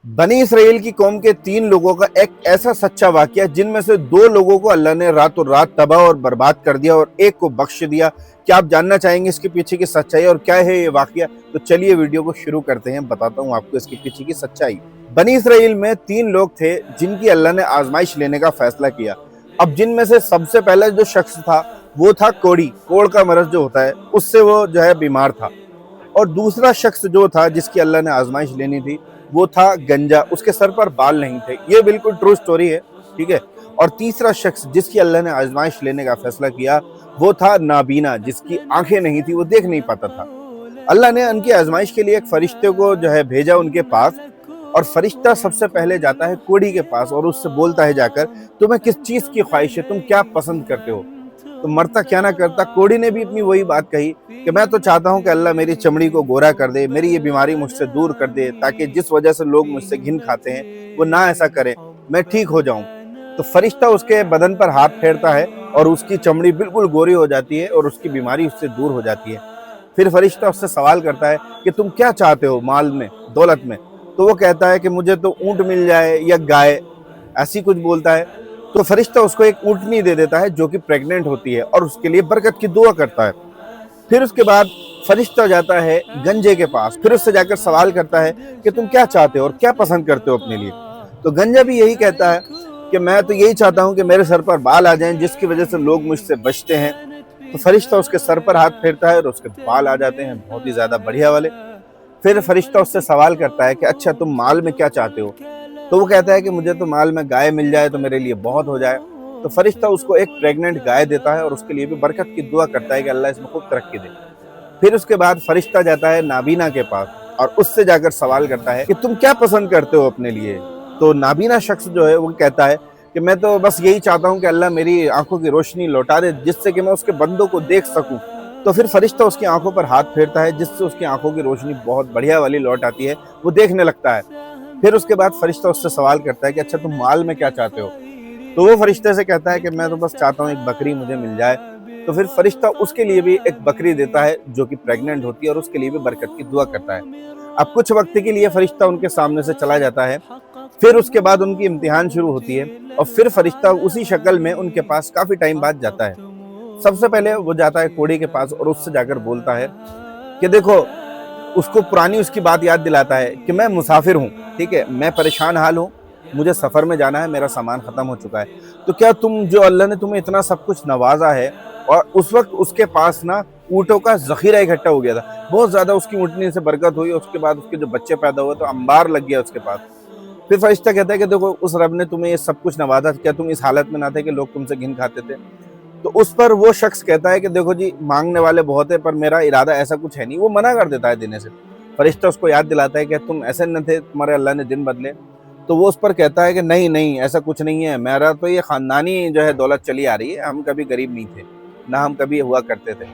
बनी इसराइल की कौम के 3 लोगों का एक ऐसा सच्चा वाकया जिनमें से 2 लोगों को अल्लाह ने रातों रात तबाह और बर्बाद कर दिया और एक को बख्श दिया। क्या आप जानना चाहेंगे इसके पीछे की सच्चाई और क्या है ये वाकया? तो चलिए वीडियो को शुरू करते हैं, बताता हूँ आपको इसके पीछे की सच्चाई। बनी इसराइल में 3 लोग थे जिनकी अल्लाह ने आजमाइश लेने का फैसला किया। अब जिनमें से सबसे पहला जो शख्स था वो था कोढ़ का मरज जो होता है उससे वो जो है बीमार था। और दूसरा शख्स जो था जिसकी अल्लाह ने आजमाइश लेनी थी वो था गंजा, उसके सर पर बाल नहीं थे। ये बिल्कुल ट्रू स्टोरी है, ठीक है। और तीसरा शख्स जिसकी अल्लाह ने आजमाइश लेने का फैसला किया वो था नाबीना, जिसकी आंखें नहीं थी, वो देख नहीं पाता था। अल्लाह ने उनकी आजमाइश के लिए एक फरिश्ते को जो है भेजा उनके पास, और फरिश्ता सबसे पहले जाता है कोढ़ी के पास और उससे बोलता है जाकर, तुम्हें किस चीज़ की ख्वाहिश है, तुम क्या पसंद करते हो? तो मरता क्या ना करता, कोढ़ी ने भी अपनी वही बात कही कि मैं तो चाहता हूं कि अल्लाह मेरी चमड़ी को गोरा कर दे, मेरी ये बीमारी मुझसे दूर कर दे, ताकि जिस वजह से लोग मुझसे घिन खाते हैं वो ना ऐसा करे, मैं ठीक हो जाऊं। तो फरिश्ता उसके बदन पर हाथ फेरता है और उसकी चमड़ी बिल्कुल गोरी हो जाती है और उसकी बीमारी उससे दूर हो जाती है। फिर फरिश्ता उससे सवाल करता है कि तुम क्या चाहते हो माल में, दौलत में? तो वो कहता है कि मुझे तो ऊंट मिल जाए या गाय, ऐसी कुछ बोलता है। तो फरिश्ता उसको एक ऊँटनी दे देता है जो कि प्रेग्नेंट होती है और उसके लिए बरकत की दुआ करता है। फिर उसके बाद फरिश्ता जाता है गंजे के पास, फिर उससे जाकर सवाल करता है कि तुम क्या चाहते हो और क्या पसंद करते हो अपने लिए? तो गंजा भी यही कहता है कि मैं तो यही चाहता हूँ कि मेरे सर पर बाल आ जाएं जिसकी वजह से लोग मुझसे बचते हैं। तो फरिश्ता उसके सर पर हाथ फेरता है और उसके बाल आ जाते हैं, बहुत ही ज्यादा बढ़िया वाले। फिर फरिश्ता उससे सवाल करता है कि अच्छा तुम माल में क्या चाहते हो? तो वो कहता है कि मुझे तो माल में गाय मिल जाए तो मेरे लिए बहुत हो जाए। तो फरिश्ता उसको एक प्रेग्नेंट गाय देता है और उसके लिए भी बरकत की दुआ करता है कि अल्लाह इसमें खूब तरक्की दे। फिर उसके बाद फरिश्ता जाता है नाबीना के पास और उससे जाकर सवाल करता है कि तुम क्या पसंद करते हो अपने लिए? तो नाबीना शख्स जो है वो कहता है कि मैं तो बस यही चाहता हूँ कि अल्लाह मेरी आंखों की रोशनी लौटा दे जिससे कि मैं उसके बंदों को देख सकूं। तो फिर फरिश्ता उसकी आंखों पर हाथ फेरता है जिससे उसकी आंखों की रोशनी बहुत बढ़िया वाली लौट आती है, वो देखने लगता है। फिर उसके बाद फरिश्ता उससे सवाल करता है कि अच्छा तुम माल में क्या चाहते हो? तो वो फरिश्ते से कहता है कि मैं तो बस चाहता हूँ एक बकरी मुझे मिल जाए। तो फिर फरिश्ता उसके लिए भी एक बकरी देता है जो कि प्रेग्नेंट होती है और उसके लिए भी बरकत की दुआ करता है। अब कुछ वक्त के लिए फरिश्ता उनके सामने से चला जाता है। फिर उसके बाद उनकी इम्तिहान शुरू होती है और फिर फरिश्ता उसी शक्ल में उनके पास काफी टाइम बाद जाता है। सबसे पहले वो जाता है कोढ़ी के पास और उससे जाकर बोलता है कि देखो, उसको पुरानी उसकी बात याद दिलाता है कि मैं मुसाफिर हूँ, ठीक है, मैं परेशान हाल हूँ, मुझे सफ़र में जाना है, मेरा सामान ख़त्म हो चुका है। तो क्या तुम, जो अल्लाह ने तुम्हें इतना सब कुछ नवाजा है, और उस वक्त उसके पास ना ऊँटों का ज़ख़ीरा इकट्ठा हो गया था, बहुत ज़्यादा उसकी ऊँटनी से बरकत हुई, उसके बाद उसके जो बच्चे पैदा हुए तो अंबार लग गया उसके पास। फिर फरिश्ता कहता है कि देखो, उस रब ने तुम्हें ये सब कुछ नवाजा, क्या तुम इस हालत में ना थे कि लोग तुमसे घिन खाते थे? तो उस पर वो शख्स कहता है कि देखो जी, मांगने वाले बहुत है पर मेरा इरादा ऐसा कुछ है नहीं, वो मना कर देता है देने से। फरिश्ता उसको याद दिलाता है कि तुम ऐसे न थे, तुम्हारे अल्लाह ने दिन बदले। तो वो उस पर कहता है कि नहीं नहीं, ऐसा कुछ नहीं है, मेरा तो ये ख़ानदानी जो है दौलत चली आ रही है, हम कभी गरीब नहीं थे, ना हम कभी हुआ करते थे।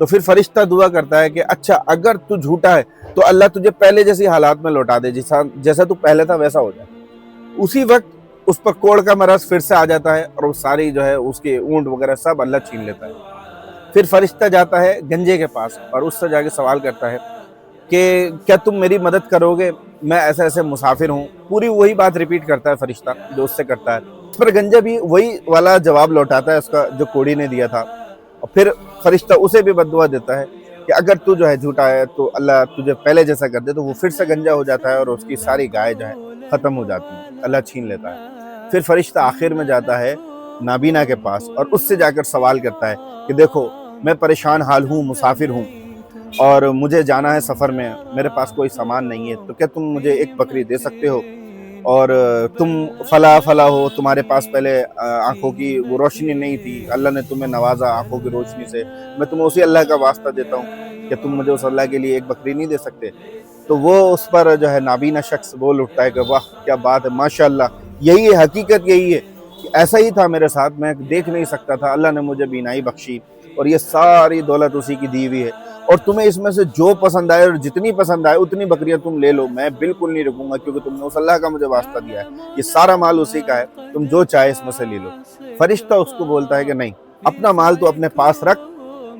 तो फिर फरिश्ता दुआ करता है कि अच्छा, अगर तू झूठा है तो अल्लाह तुझे पहले जैसी हालात में लौटा दे, जैसा तू पहले था वैसा हो जाए। उसी वक्त उस पर कोढ़ का मरज फिर से आ जाता है और वो सारी जो है उसके ऊँट वगैरह सब अल्लाह छीन लेता है। फिर फरिश्ता जाता है गंजे के पास और उससे जाके सवाल करता है कि क्या तुम मेरी मदद करोगे, मैं ऐसे ऐसे मुसाफिर हूँ। पूरी वही बात रिपीट करता है फरिश्ता जो उससे करता है। उस पर गंजा भी वही वाला जवाब लौटाता है उसका जो कोढ़ी ने दिया था। और फिर फरिश्ता उसे भी बद्दुआ देता है कि अगर तू जो है झूठा है तो अल्लाह तुझे पहले जैसा कर दे। तो वो फिर से गंजा हो जाता है और उसकी सारी गाय जो है ख़त्म हो जाती है, अल्लाह छीन लेता है। फिर फरिश्ता आखिर में जाता है नाबीना के पास और उससे जाकर सवाल करता है कि देखो, मैं परेशान हाल हूँ, मुसाफिर हूँ और मुझे जाना है सफ़र में, मेरे पास कोई सामान नहीं है, तो क्या तुम मुझे एक बकरी दे सकते हो? और तुम फला हो, तुम्हारे पास पहले आंखों की वो रोशनी नहीं थी, अल्लाह ने तुम्हें नवाजा आंखों की रोशनी से, मैं तुम्हें उसी अल्लाह का वास्ता देता हूँ, क्या तुम मुझे उस अल्लाह के लिए एक बकरी नहीं दे सकते? तो वो उस पर जो है नाबीना शख्स बोल उठता है कि वाह क्या बात है, माशाअल्लाह, यही है हकीकत, यही है कि ऐसा ही था मेरे साथ, मैं देख नहीं सकता था, अल्लाह ने मुझे बीनाई बख्शी और ये सारी दौलत उसी की दी हुई है। और तुम्हें इसमें से जो पसंद आए और जितनी पसंद आए उतनी बकरियां तुम ले लो, मैं बिल्कुल नहीं रुकूंगा, क्योंकि तुमने उस अल्लाह का मुझे वास्ता दिया है, ये सारा माल उसी का है, तुम जो चाहे इसमें से ले लो। फरिश्ता उसको बोलता है कि नहीं, अपना माल तो अपने पास रख,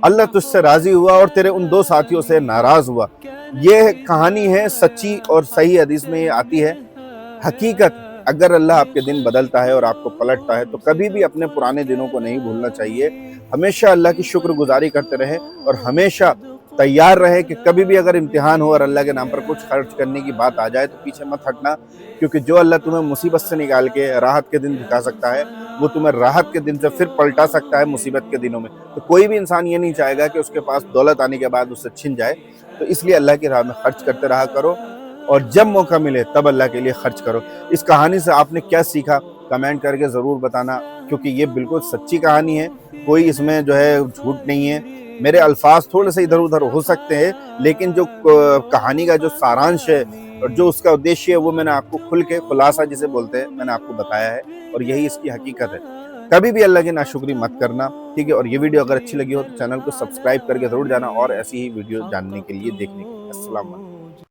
अल्लाह तुझसे राजी हुआ और तेरे उन 2 साथियों से नाराज हुआ। ये कहानी है सच्ची और सही हदीस में ये आती है हकीकत, अगर अल्लाह आपके दिन बदलता है और आपको पलटता है तो कभी भी अपने पुराने दिनों को नहीं भूलना चाहिए। हमेशा अल्लाह की शुक्रगुजारी करते रहें और हमेशा तैयार रहे कि कभी भी अगर इम्तिहान हो और अल्लाह के नाम पर कुछ खर्च करने की बात आ जाए तो पीछे मत हटना, क्योंकि जो अल्लाह तुम्हें मुसीबत से निकाल के राहत के दिन दिखा सकता है वो तुम्हें राहत के दिन से फिर पलटा सकता है मुसीबत के दिनों में। तो कोई भी इंसान ये नहीं चाहेगा कि उसके पास दौलत आने के बाद उससे छिन जाए। तो इसलिए अल्लाह की राह में खर्च करते रहा करो और जब मौका मिले तब अल्लाह के लिए खर्च करो। इस कहानी से आपने क्या सीखा कमेंट करके ज़रूर बताना, क्योंकि ये बिल्कुल सच्ची कहानी है, कोई इसमें जो है झूठ नहीं है। मेरे अल्फाज थोड़े से इधर उधर हो सकते हैं, लेकिन जो कहानी का जो सारांश है और जो उसका उद्देश्य है वो मैंने आपको खुल के खुलासा जिसे बोलते हैं मैंने आपको बताया है, और यही इसकी हकीकत है। कभी भी अल्लाह की नाशुक्री मत करना, ठीक है। और ये वीडियो अगर अच्छी लगी हो तो चैनल को सब्सक्राइब करके ज़रूर जाना और ऐसी ही वीडियो जानने के लिए देखने के लिए। अस्सलाम वालेकुम।